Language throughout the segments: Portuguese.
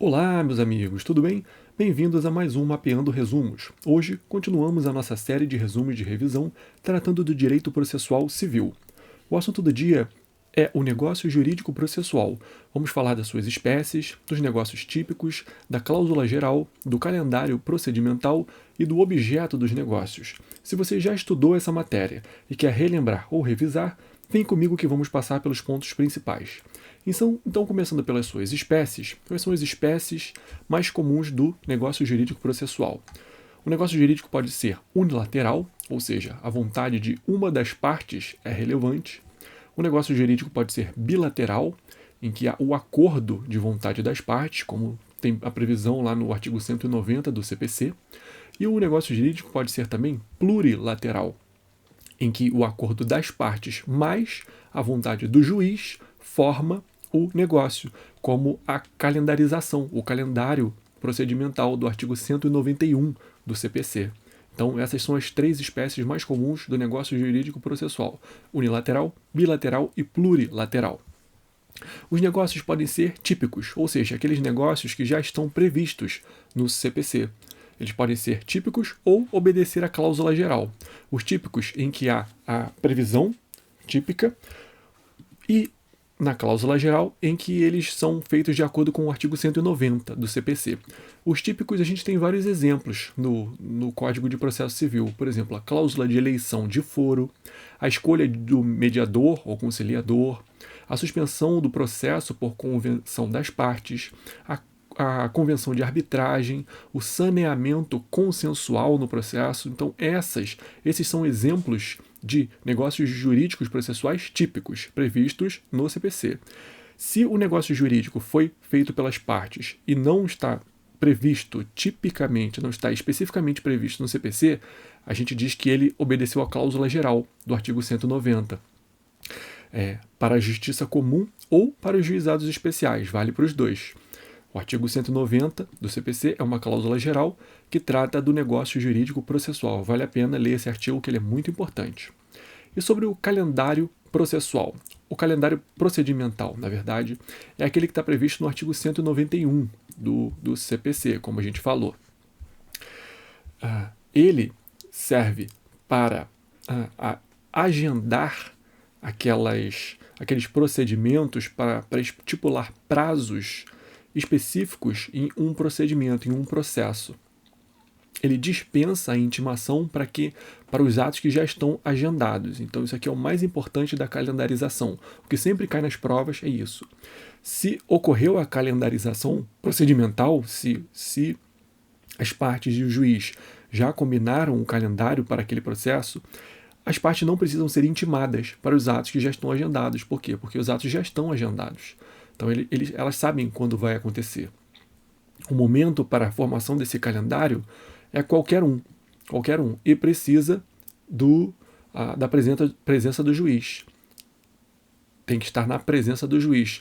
Olá, meus amigos, tudo bem? Bem-vindos a mais um Mapeando Resumos. Hoje, continuamos a nossa série de resumos de revisão tratando do direito processual civil. O assunto do dia é o negócio jurídico processual. Vamos falar das suas espécies, dos negócios típicos, da cláusula geral, do calendário procedimental e do objeto dos negócios. Se você já estudou essa matéria e quer relembrar ou revisar, vem comigo que vamos passar pelos pontos principais. Então, começando pelas suas espécies, quais são as espécies mais comuns do negócio jurídico processual? O negócio jurídico pode ser unilateral, ou seja, a vontade de uma das partes é relevante. O negócio jurídico pode ser bilateral, em que há o acordo de vontade das partes, como tem a previsão lá no artigo 190 do CPC. E o negócio jurídico pode ser também plurilateral, em que o acordo das partes mais a vontade do juiz forma o negócio, como a calendarização, o calendário procedimental do artigo 191 do CPC. Então, essas são as três espécies mais comuns do negócio jurídico processual: unilateral, bilateral e plurilateral. Os negócios podem ser típicos, ou seja, aqueles negócios que já estão previstos no CPC. Eles podem ser típicos ou obedecer à cláusula geral. Os típicos em que há a previsão típica e na cláusula geral em que eles são feitos de acordo com o artigo 190 do CPC. Os típicos a gente tem vários exemplos no Código de Processo Civil. Por exemplo, a cláusula de eleição de foro, a escolha do mediador ou conciliador, a suspensão do processo por convenção das partes, a convenção de arbitragem, o saneamento consensual no processo. Então, esses são exemplos de negócios jurídicos processuais típicos previstos no CPC. Se o negócio jurídico foi feito pelas partes e não está previsto tipicamente, não está especificamente previsto no CPC, a gente diz que ele obedeceu à cláusula geral do artigo 190. Para a justiça comum ou para os juizados especiais, vale para os dois. O artigo 190 do CPC é uma cláusula geral que trata do negócio jurídico processual. Vale a pena ler esse artigo, que ele é muito importante. E sobre o calendário processual? O calendário procedimental, na verdade, é aquele que está previsto no artigo 191 do CPC, como a gente falou. Ele serve para agendar aqueles procedimentos, para estipular prazos específicos em um procedimento, em um processo. Ele dispensa a intimação para os atos que já estão agendados. Então, isso aqui é o mais importante da calendarização. O que sempre cai nas provas é isso. Se ocorreu a calendarização procedimental, se as partes e o juiz já combinaram o calendário para aquele processo, as partes não precisam ser intimadas para os atos que já estão agendados. Por quê? Porque os atos já estão agendados. Então, elas sabem quando vai acontecer. O momento para a formação desse calendário é qualquer um, e precisa da presença do juiz. Tem que estar na presença do juiz,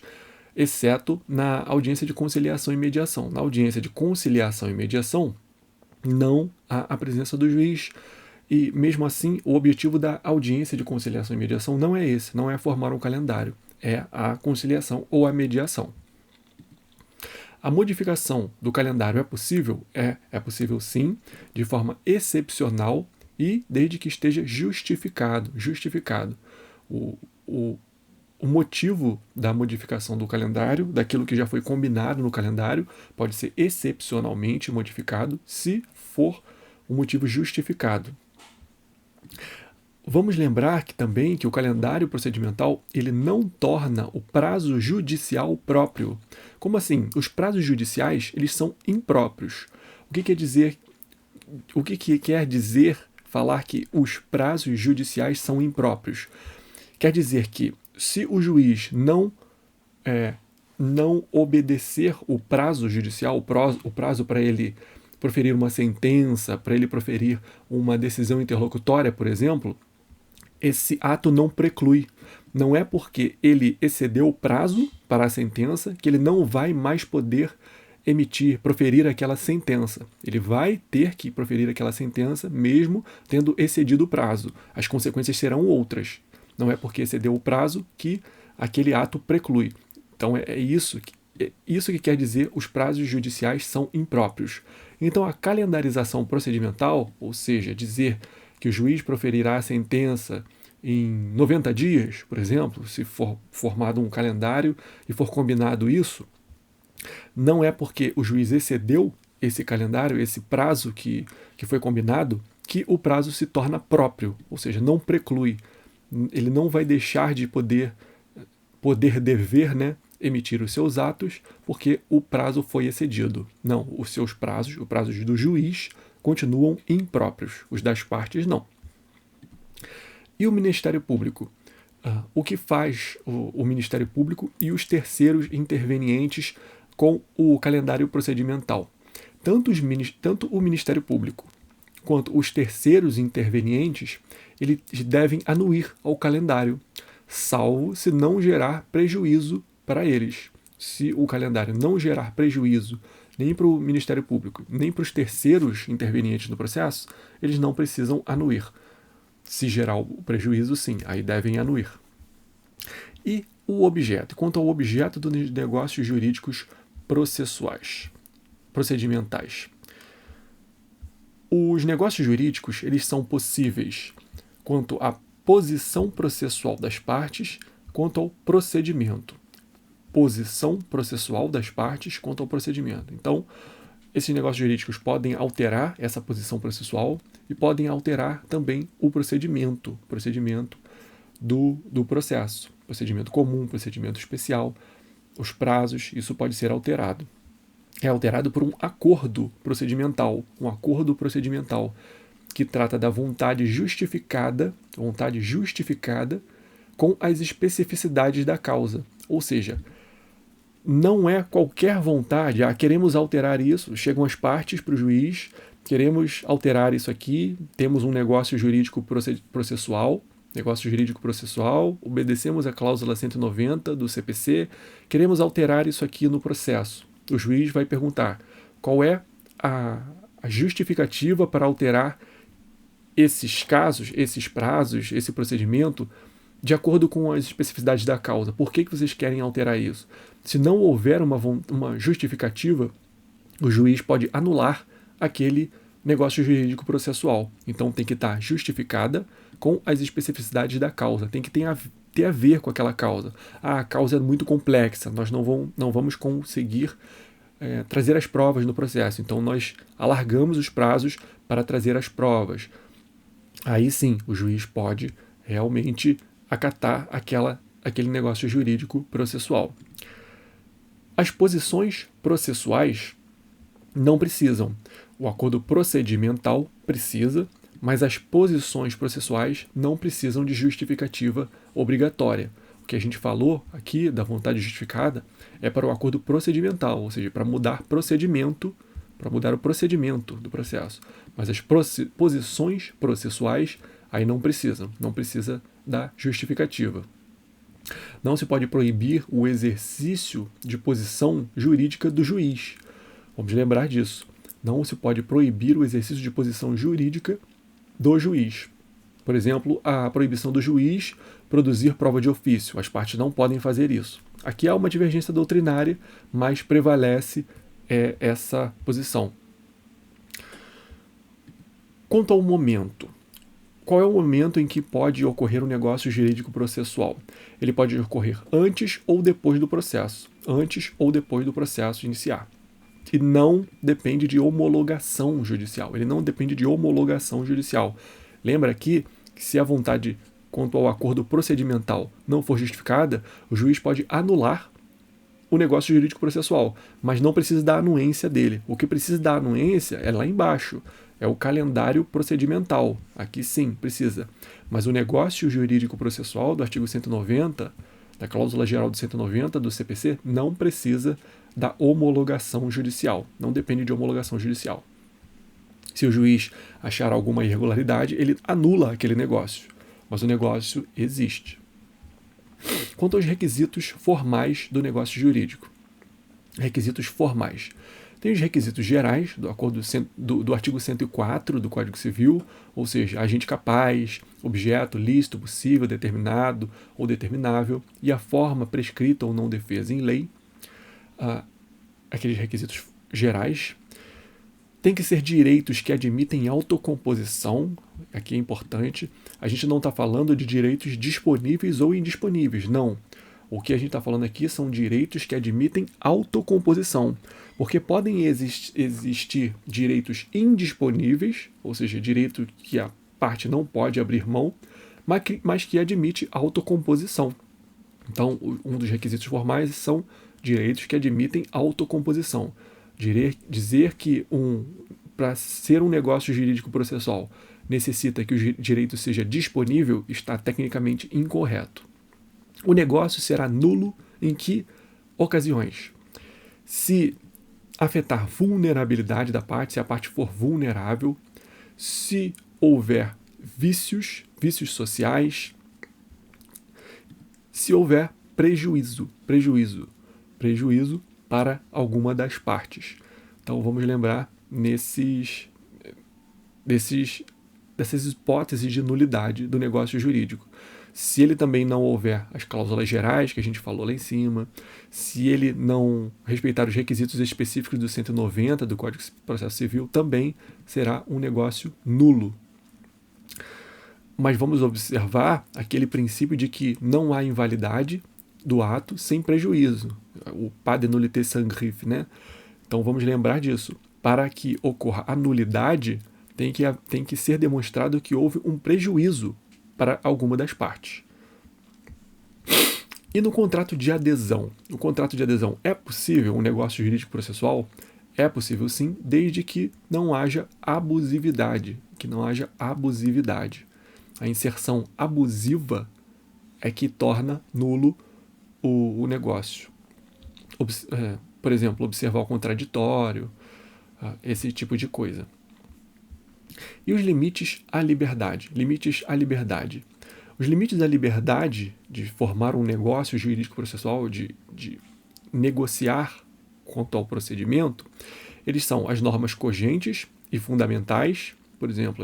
exceto na audiência de conciliação e mediação. Na audiência de conciliação e mediação, não há a presença do juiz. E, mesmo assim, o objetivo da audiência de conciliação e mediação não é esse, não é formar um calendário, é a conciliação ou a mediação. A modificação do calendário é possível? É possível sim, de forma excepcional e desde que esteja justificado. O motivo da modificação do calendário, daquilo que já foi combinado no calendário, pode ser excepcionalmente modificado se for um motivo justificado. Vamos lembrar também que o calendário procedimental ele não torna o prazo judicial próprio. Como assim? Os prazos judiciais eles são impróprios. O que quer dizer falar que os prazos judiciais são impróprios? Quer dizer que se o juiz não obedecer o prazo judicial, o prazo para ele proferir uma sentença, para ele proferir uma decisão interlocutória, por exemplo, esse ato não preclui. Não é porque ele excedeu o prazo para a sentença que ele não vai mais poder proferir aquela sentença. Ele vai ter que proferir aquela sentença mesmo tendo excedido o prazo. As consequências serão outras. Não é porque excedeu o prazo que aquele ato preclui. Então é isso isso que quer dizer os prazos judiciais são impróprios. Então, a calendarização procedimental, ou seja, dizer que o juiz proferirá a sentença em 90 dias, por exemplo, se for formado um calendário e for combinado isso, não é porque o juiz excedeu esse calendário, esse prazo que foi combinado, que o prazo se torna próprio, ou seja, não preclui. Ele não vai deixar de poder dever, né, emitir os seus atos, porque o prazo foi excedido. Não, os seus prazos, os prazos do juiz, continuam impróprios, os das partes não. E o Ministério Público? O que faz o Ministério Público e os terceiros intervenientes com o calendário procedimental? Tanto o Ministério Público quanto os terceiros intervenientes, eles devem anuir ao calendário, salvo se não gerar prejuízo para eles. Se o calendário não gerar prejuízo nem para o Ministério Público, nem para os terceiros intervenientes no processo, eles não precisam anuir. Se gerar o prejuízo, sim, aí devem anuir. E o objeto? Quanto ao objeto dos negócios jurídicos procedimentais. Os negócios jurídicos, eles são possíveis quanto à posição processual das partes, quanto ao procedimento. Posição processual das partes quanto ao procedimento. Então, esses negócios jurídicos podem alterar essa posição processual e podem alterar também o procedimento do processo. Procedimento comum, procedimento especial, os prazos, isso pode ser alterado. É alterado por um acordo procedimental que trata da vontade justificada com as especificidades da causa. Ou seja, não é qualquer vontade, queremos alterar isso, chegam as partes para o juiz, queremos alterar isso aqui, temos um negócio jurídico processual, obedecemos a cláusula 190 do CPC, queremos alterar isso aqui no processo. O juiz vai perguntar qual é a justificativa para alterar esses casos, esses prazos, esse procedimento, de acordo com as especificidades da causa. Por que vocês querem alterar isso? Se não houver uma justificativa, o juiz pode anular aquele negócio jurídico processual. Então tem que estar justificada com as especificidades da causa. Tem que ter a ver com aquela causa. A causa é muito complexa, nós não vamos conseguir trazer as provas no processo. Então nós alargamos os prazos para trazer as provas. Aí sim, o juiz pode realmente acatar aquele negócio jurídico processual. As posições processuais não precisam. O acordo procedimental precisa, mas as posições processuais não precisam de justificativa obrigatória. O que a gente falou aqui da vontade justificada é para o acordo procedimental, ou seja, para mudar o procedimento do processo. Mas as posições processuais aí não precisa da justificativa. Não se pode proibir o exercício de posição jurídica do juiz. Vamos lembrar disso. Não se pode proibir o exercício de posição jurídica do juiz. Por exemplo, a proibição do juiz produzir prova de ofício. As partes não podem fazer isso. Aqui há uma divergência doutrinária, mas prevalece essa posição. Quanto ao momento. Qual é o momento em que pode ocorrer um negócio jurídico processual? Ele pode ocorrer antes ou depois do processo. Antes ou depois do processo iniciar. E não depende de homologação judicial. Lembra aqui que se a vontade quanto ao acordo procedimental não for justificada, o juiz pode anular o negócio jurídico processual, mas não precisa da anuência dele. O que precisa da anuência é lá embaixo, é o calendário procedimental. Aqui sim, precisa. Mas o negócio jurídico processual do artigo 190, da cláusula geral do 190 do CPC, não precisa da homologação judicial. Não depende de homologação judicial. Se o juiz achar alguma irregularidade, ele anula aquele negócio. Mas o negócio existe. Quanto aos requisitos formais do negócio jurídico. Requisitos formais. Tem os requisitos gerais do artigo 104 do Código Civil, ou seja, agente capaz, objeto lícito, possível, determinado ou determinável, e a forma prescrita ou não defesa em lei. aqueles requisitos gerais. Tem que ser direitos que admitem autocomposição, aqui é importante. A gente não está falando de direitos disponíveis ou indisponíveis, não. O que a gente está falando aqui são direitos que admitem autocomposição, porque podem existir direitos indisponíveis, ou seja, direito que a parte não pode abrir mão, mas que admite autocomposição. Então, um dos requisitos formais são direitos que admitem autocomposição. Dizer que para ser um negócio jurídico processual necessita que o direito seja disponível está tecnicamente incorreto. O negócio será nulo em que ocasiões? Se afetar vulnerabilidade da parte, se a parte for vulnerável, se houver vícios sociais, se houver prejuízo para alguma das partes. Então vamos lembrar dessas hipóteses de nulidade do negócio jurídico. Se ele também não houver as cláusulas gerais, que a gente falou lá em cima, se ele não respeitar os requisitos específicos do 190 do Código de Processo Civil, também será um negócio nulo. Mas vamos observar aquele princípio de que não há invalidade do ato sem prejuízo. O pas de nullité sans griffe, né? Então vamos lembrar disso. Para que ocorra a nulidade, tem que ser demonstrado que houve um prejuízo para alguma das partes. E no contrato de adesão? No contrato de adesão é possível um negócio jurídico processual? É possível sim, desde que não haja abusividade. A inserção abusiva é que torna nulo o negócio. Por exemplo, observar o contraditório, esse tipo de coisa. E os limites à liberdade? Os limites à liberdade de formar um negócio jurídico processual, de negociar quanto ao procedimento, eles são as normas cogentes e fundamentais, por exemplo,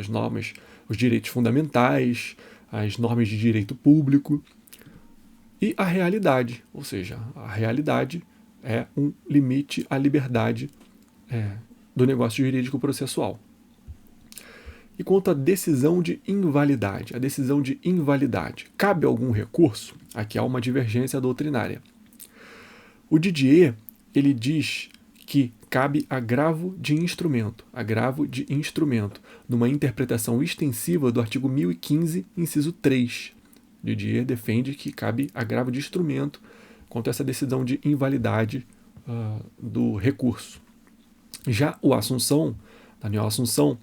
os direitos fundamentais, as normas de direito público, e a realidade, ou seja, a realidade é um limite à liberdade do negócio jurídico processual. E quanto à decisão de invalidade, cabe algum recurso? Aqui há uma divergência doutrinária. O Didier, ele diz que cabe agravo de instrumento, numa interpretação extensiva do artigo 1015, inciso 3. Didier defende que cabe agravo de instrumento quanto a essa decisão de invalidade do recurso. Já o Daniel Assunção,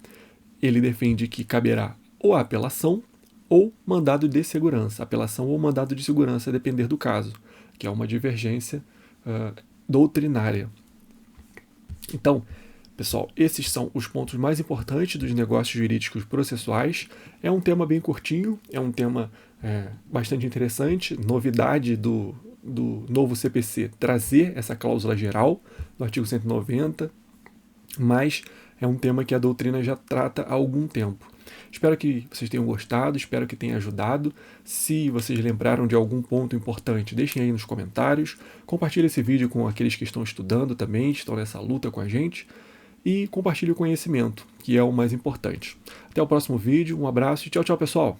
ele defende que caberá ou apelação ou mandado de segurança. Apelação ou mandado de segurança, a depender do caso, que é uma divergência doutrinária. Então, pessoal, esses são os pontos mais importantes dos negócios jurídicos processuais. É um tema bem curtinho, é um tema bastante interessante, novidade do novo CPC, trazer essa cláusula geral do artigo 190, mas é um tema que a doutrina já trata há algum tempo. Espero que vocês tenham gostado, espero que tenha ajudado. Se vocês lembraram de algum ponto importante, deixem aí nos comentários. Compartilhe esse vídeo com aqueles que estão estudando também, estão nessa luta com a gente. E compartilhe o conhecimento, que é o mais importante. Até o próximo vídeo, um abraço e tchau, tchau, pessoal!